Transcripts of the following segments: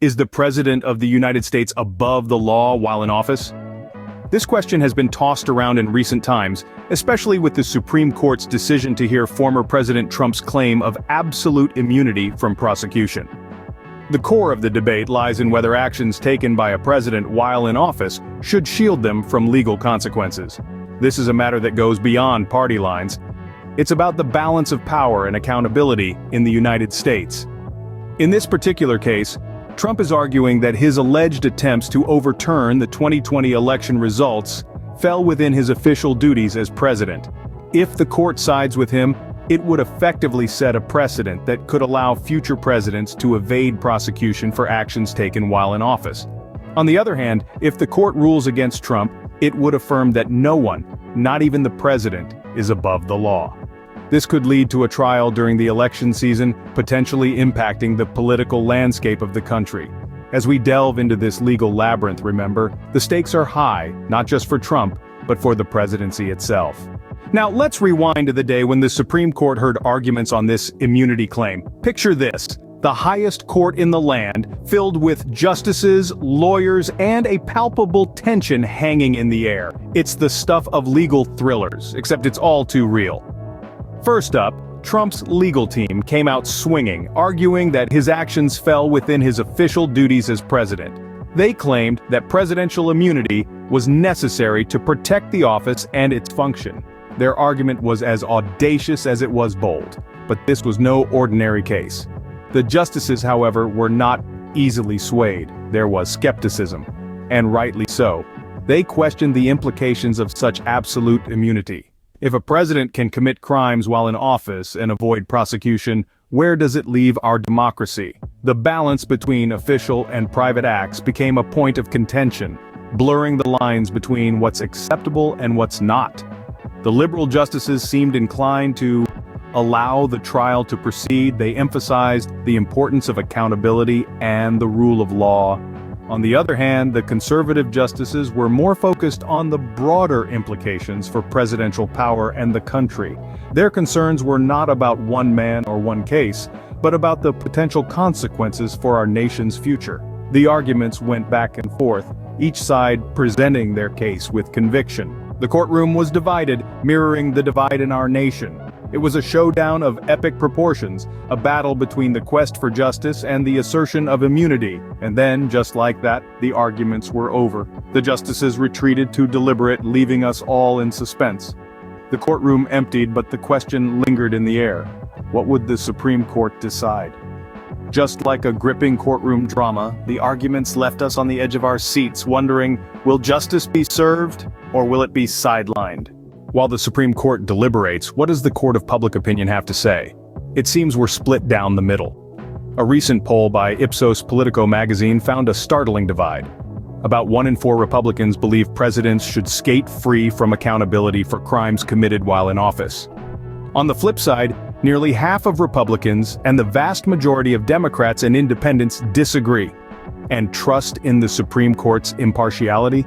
Is the President of the United States above the law while in office? This question has been tossed around in recent times, especially with the Supreme Court's decision to hear former President Trump's claim of absolute immunity from prosecution. The core of the debate lies in whether actions taken by a president while in office should shield them from legal consequences. This is a matter that goes beyond party lines. It's about the balance of power and accountability in the United States. In this particular case, Trump is arguing that his alleged attempts to overturn the 2020 election results fell within his official duties as president. If the court sides with him, it would effectively set a precedent that could allow future presidents to evade prosecution for actions taken while in office. On the other hand, if the court rules against Trump, it would affirm that no one, not even the president, is above the law. This could lead to a trial during the election season, potentially impacting the political landscape of the country. As we delve into this legal labyrinth, remember, the stakes are high, not just for Trump, but for the presidency itself. Now, let's rewind to the day when the Supreme Court heard arguments on this immunity claim. Picture this: the highest court in the land, filled with justices, lawyers, and a palpable tension hanging in the air. It's the stuff of legal thrillers, except it's all too real. First up, Trump's legal team came out swinging, arguing that his actions fell within his official duties as president. They claimed that presidential immunity was necessary to protect the office and its function. Their argument was as audacious as it was bold, but this was no ordinary case. The justices, however, were not easily swayed. There was skepticism, and rightly so. They questioned the implications of such absolute immunity. If a president can commit crimes while in office and avoid prosecution, where does it leave our democracy? The balance between official and private acts became a point of contention, blurring the lines between what's acceptable and what's not. The liberal justices seemed inclined to allow the trial to proceed. They emphasized the importance of accountability and the rule of law. On the other hand, the conservative justices were more focused on the broader implications for presidential power and the country. Their concerns were not about one man or one case, but about the potential consequences for our nation's future. The arguments went back and forth, each side presenting their case with conviction. The courtroom was divided, mirroring the divide in our nation. It was a showdown of epic proportions, a battle between the quest for justice and the assertion of immunity. And then, just like that, the arguments were over. The justices retreated to deliberate, leaving us all in suspense. The courtroom emptied, but the question lingered in the air. What would the Supreme Court decide? Just like a gripping courtroom drama, the arguments left us on the edge of our seats, wondering, will justice be served, or will it be sidelined? While the Supreme Court deliberates, what does the court of public opinion have to say? It seems we're split down the middle. A recent poll by Ipsos Politico magazine found a startling divide. About 1 in 4 Republicans believe presidents should skate free from accountability for crimes committed while in office. On the flip side, nearly half of Republicans and the vast majority of Democrats and independents disagree. And trust in the Supreme Court's impartiality?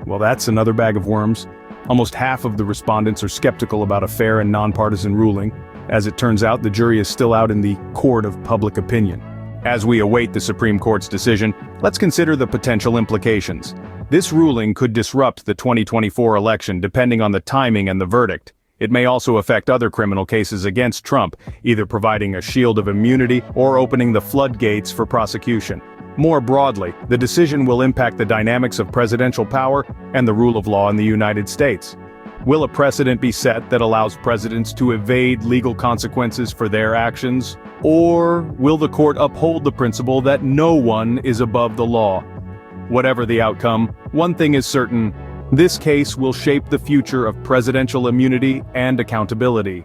Well, that's another bag of worms. Almost half of the respondents are skeptical about a fair and nonpartisan ruling. As it turns out, the jury is still out in the court of public opinion. As we await the Supreme Court's decision, let's consider the potential implications. This ruling could disrupt the 2024 election depending on the timing and the verdict. It may also affect other criminal cases against Trump, either providing a shield of immunity or opening the floodgates for prosecution. More broadly, the decision will impact the dynamics of presidential power and the rule of law in the United States. Will a precedent be set that allows presidents to evade legal consequences for their actions? Or will the court uphold the principle that no one is above the law? Whatever the outcome, one thing is certain: this case will shape the future of presidential immunity and accountability.